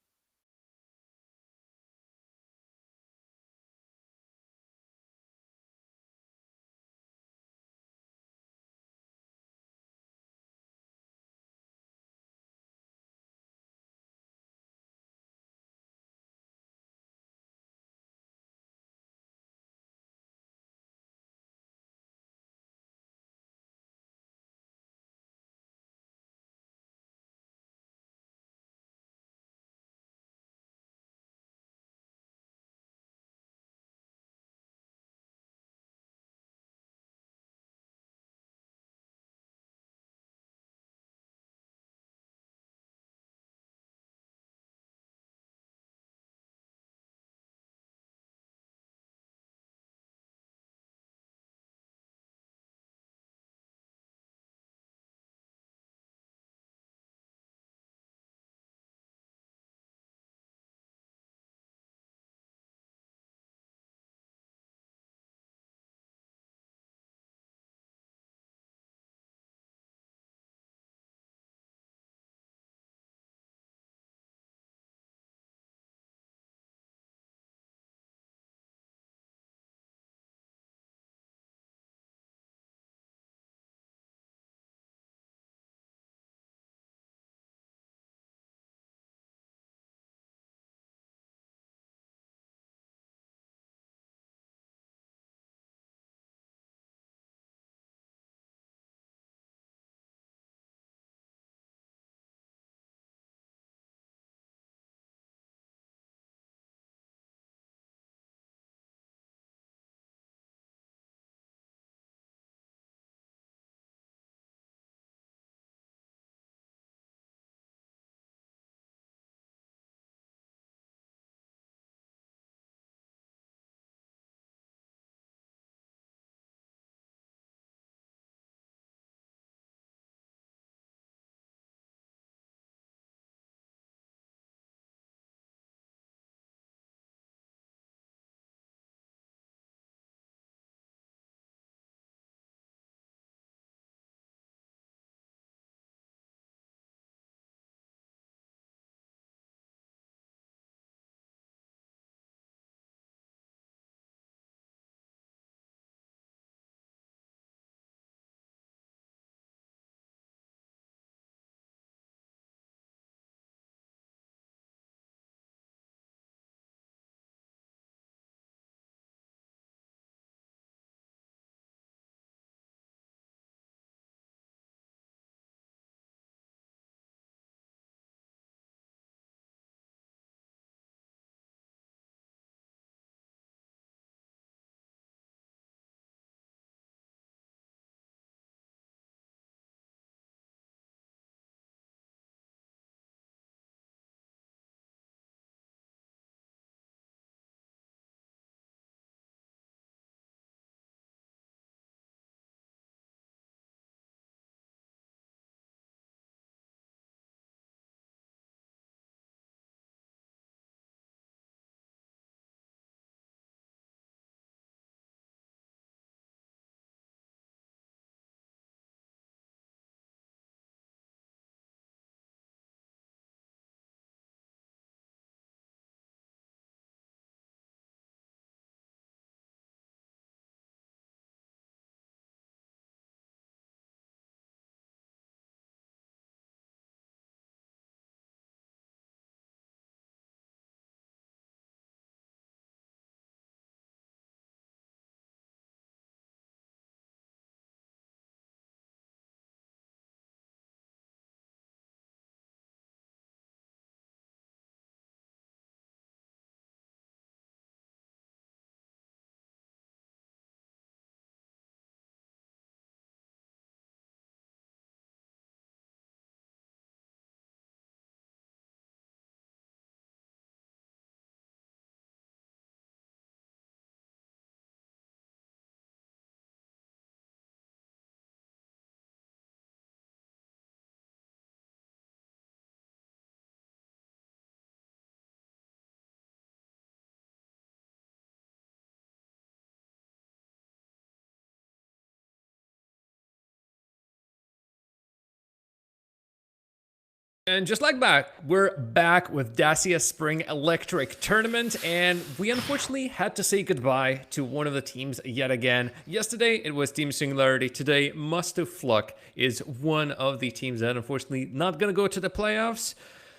C: And just like that, we're back with Dacia Spring Electric Tournament, and we unfortunately had to say goodbye to one of the teams yet again. Yesterday, it was Team Singularity. Today, Mustu Fluck is one of the teams that unfortunately not going to go to the playoffs.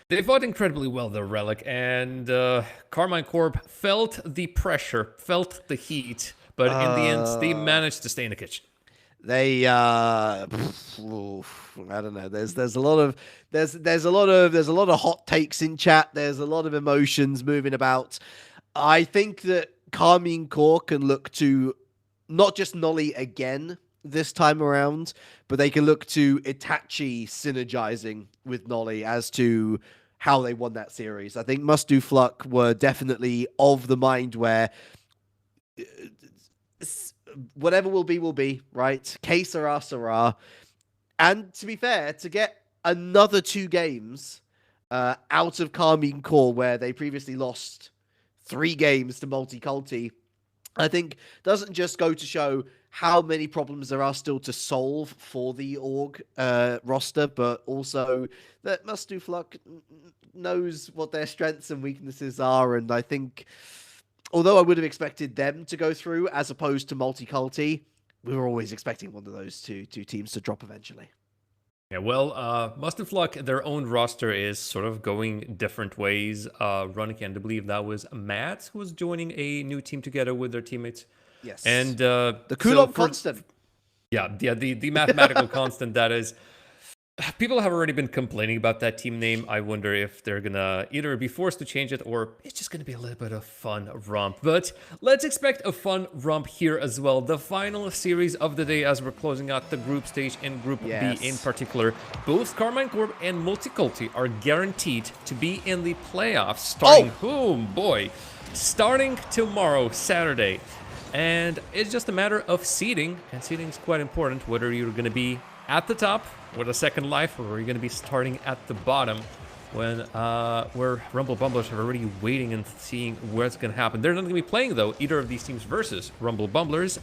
C: They fought incredibly well, the Relic, and Karmine Corp felt the pressure, felt the heat, but in the end, they managed to stay in the kitchen.
D: They I don't know. There's a lot of hot takes in chat. There's a lot of emotions moving about. I think that Karmine Corp can look to not just Nolly again this time around, but they can look to Itachi synergizing with Nolly as to how they won that series. I think Mustu Fluck were definitely of the mind where whatever will be, right? Que sera, sera. And to be fair, to get another 2 games out of Karmine Corp, where they previously lost 3 games to Multiculti, I think doesn't just go to show how many problems there are still to solve for the org roster, but also that Mustu Fluck knows what their strengths and weaknesses are, and I think although I would have expected them to go through as opposed to Multiculti, we were always expecting one of those two teams to drop eventually.
C: Yeah, well, Mustu Fluck, their own roster is sort of going different ways. Running, and I believe that was Matt who was joining a new team together with their teammates.
D: Yes.
C: And
D: the Coulomb constant.
C: Yeah, the mathematical constant that is. People have already been complaining about that team name. I wonder if they're gonna either be forced to change it or it's just gonna be a little bit of fun romp. But let's expect a fun romp here as well. The final series of the day as we're closing out the group stage and Group B in particular. Both Karmine Corp and Multiculti are guaranteed to be in the playoffs starting, starting tomorrow, Saturday. And it's just a matter of seeding, and seeding is quite important, whether you're gonna be at the top with a second life, or are you going to be starting at the bottom when where Rumble Bumblers are already waiting and seeing what's going to happen. They're not going to be playing, though, either of these teams versus Rumble Bumblers.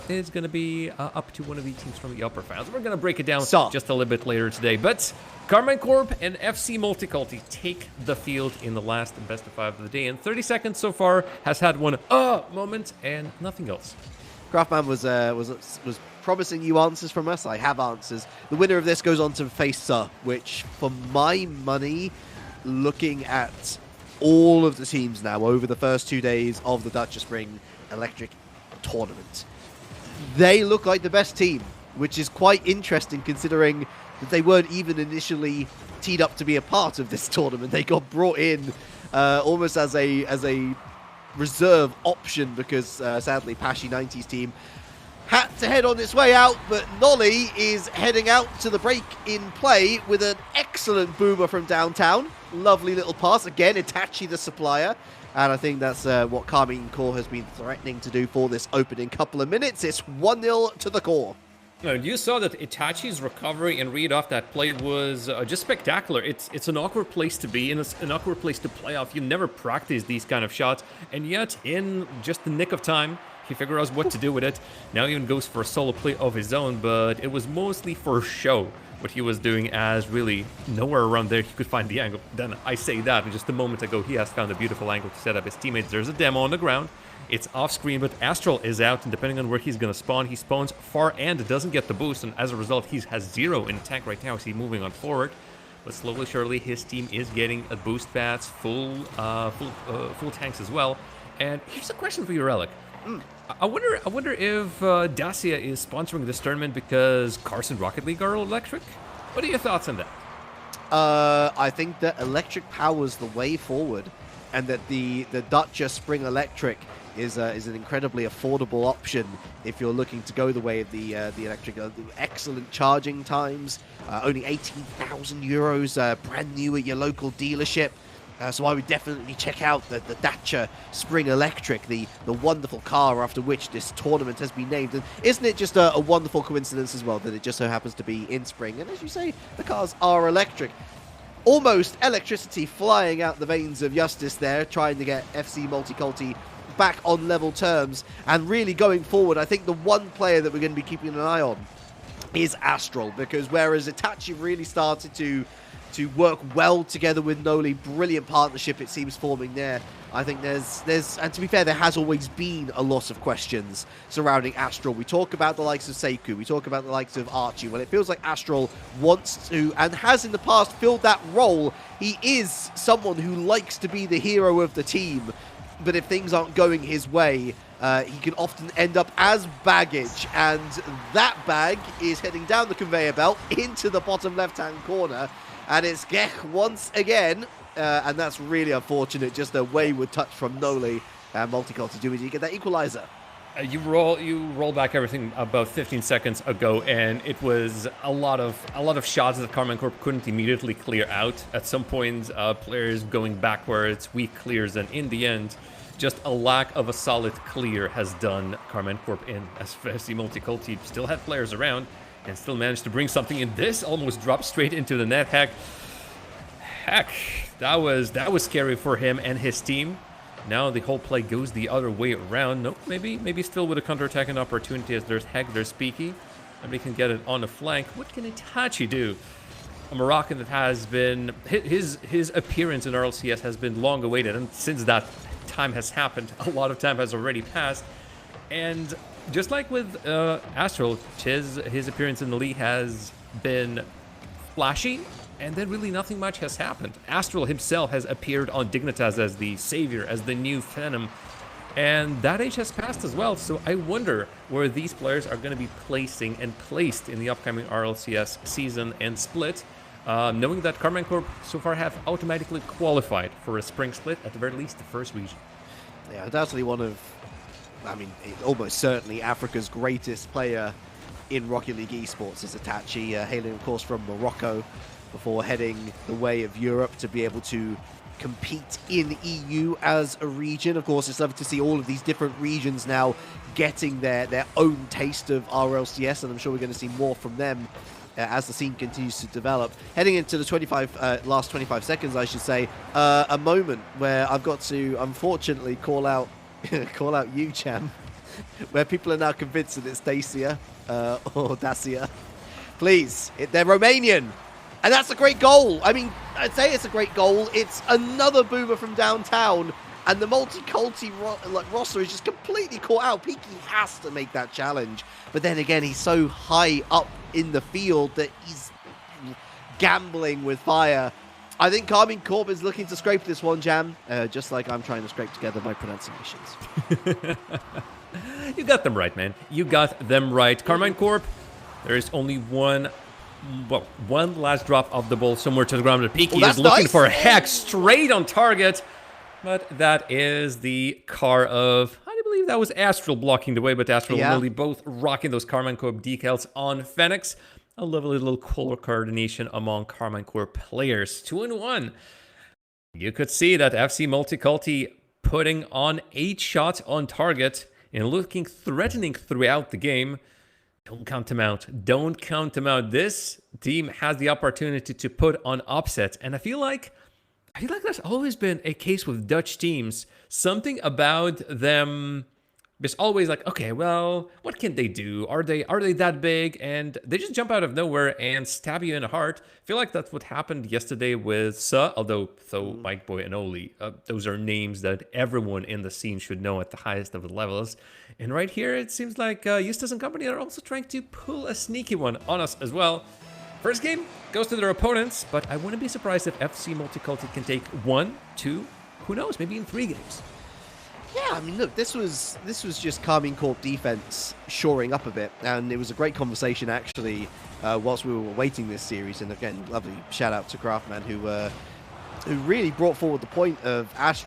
C: It's going to be up to one of the teams from the upper finals. We're going to break it down just a little bit later today. But Karmine Corp and FC Multiculti take the field in the last best of 5 of the day. And 30 seconds so far has had one moment and nothing else.
D: Craftman was promising you answers from us. I have answers. The winner of this goes on to face Sir, which, for my money, looking at all of the teams now over the first 2 days of the Dacia Spring Electric Tournament, they look like the best team, which is quite interesting considering that they weren't even initially teed up to be a part of this tournament. They got brought in almost as a reserve option because sadly Pashi 90's team had to head on its way out, but Nolly is heading out to the break in play with an excellent boomer from downtown. Lovely little pass. Again, Itachi the supplier. And I think that's what Karmine Corp has been threatening to do for this opening couple of minutes. It's 1-0 to the Core.
C: You saw that Itachi's recovery and read off that play was just spectacular. It's an awkward place to be, and it's an awkward place to play off. You never practice these kind of shots, and yet in just the nick of time, he figured out what to do with it. Now he even goes for a solo play of his own, but it was mostly for show what he was doing, as really nowhere around there he could find the angle. Then I say that, and just a moment ago he has found a beautiful angle to set up his teammates. There's a demo on the ground. It's off screen, but Astral is out, and depending on where he's going to spawn, he spawns far and doesn't get the boost, and as a result, he has 0 in tank right now as he's moving on forward. But slowly, surely, his team is getting a boost pads, full tanks as well. And here's a question for you, Relic. I wonder if Dacia is sponsoring this tournament because Cars and Rocket League are electric. What are your thoughts on that?
D: I think that electric powers the way forward, and that the Dacia Spring Electric is an incredibly affordable option if you're looking to go the way of the electric. Excellent charging times, only 18,000 euros, brand new at your local dealership. So I would definitely check out the Dacia Spring Electric, the wonderful car after which this tournament has been named. And isn't it just a wonderful coincidence as well that it just so happens to be in spring? And as you say, the cars are electric. Almost electricity flying out the veins of Justice there, trying to get FC Multiculti back on level terms. And really going forward, I think the one player that we're going to be keeping an eye on is Astral, because whereas Itachi really started to to work well together with Noli. Brilliant partnership it seems forming there. I think there's and to be fair, there has always been a lot of questions surrounding Astral. We talk about the likes of Seikoo, we talk about the likes of Archie. Well, it feels like Astral wants to, and has in the past, filled that role. He is someone who likes to be the hero of the team, but if things aren't going his way, he can often end up as baggage, and that bag is heading down the conveyor belt into the bottom left-hand corner, and it's Gech once again. And that's really unfortunate, just a wayward touch from Noli. Multiculti, do you get that equalizer?
C: You roll back everything about 15 seconds ago, and it was a lot of shots that Karmine Corp couldn't immediately clear out. At some point, players going backwards, weak clears, and in the end, just a lack of a solid clear has done Karmine Corp in. As FC Multiculti still had players around and still managed to bring something in. This almost dropped straight into the net. Heck, that was scary for him and his team. Now the whole play goes the other way around. Nope, maybe still with a counterattacking opportunity, as there's Heck, there's Peaky. Somebody can get it on the flank. What can Itachi do? A Moroccan that has been his appearance in RLCS has been long awaited, and since that time has happened, a lot of time has already passed. And just like with Astral, his appearance in the league has been flashy, and then really nothing much has happened. Astral himself has appeared on Dignitas as the savior, as the new Phenom, and that age has passed as well. So I wonder where these players are going to be placed in the upcoming RLCS season and split, knowing that Karmine Corp so far have automatically qualified for a spring split, at the very least the first region.
D: Yeah, undoubtedly one of, almost certainly Africa's greatest player in Rocket League esports is Itachi, hailing of course from Morocco, before heading the way of Europe to be able to compete in EU as a region. Of course, it's lovely to see all of these different regions now getting their own taste of RLCS, and I'm sure we're going to see more from them as the scene continues to develop. Heading into the last 25 seconds, I should say, a moment where I've got to, unfortunately, call out you, Cham, where people are now convinced that it's Dacia or Dacia. Please, they're Romanian. And that's a great goal. I mean, I'd say it's a great goal. It's another boomer from downtown, and the Multiculti roster is just completely caught out. Peaky has to make that challenge. But then again, he's so high up in the field that he's gambling with fire. I think Karmine Corp is looking to scrape this one, Jam, just like I'm trying to scrape together my pronunciations.
C: You got them right, man. You got them right. Karmine Corp, there is only one last drop of the ball somewhere to the ground. Peaky is looking for a Heck straight on target, but that is the car of, I believe that was Astral blocking the way, but Astral and Lily both rocking those Karmine Corp decals on Phoenix. A lovely little color coordination among Karmine Corp players. 2-1. You could see that FC Multiculti putting on 8 shots on target and looking threatening throughout the game. Don't count them out. Don't count them out. This team has the opportunity to put on upsets, and I feel like that's always been a case with Dutch teams. Something about them is always like, okay, well, what can they do? Are they that big? And they just jump out of nowhere and stab you in the heart. I feel like that's what happened yesterday with Sa, although Mike Boy and Oli, those are names that everyone in the scene should know at the highest of the levels. And right here, it seems like Eustace and company are also trying to pull a sneaky one on us as well. First game goes to their opponents, but I wouldn't be surprised if FC Multiculti can take 1, 2, who knows, maybe in 3 games.
D: Yeah, I mean, look, this was just Karmine Corp defense shoring up a bit, and it was a great conversation actually whilst we were waiting this series. And again, lovely shout out to Craftman who really brought forward the point of Astral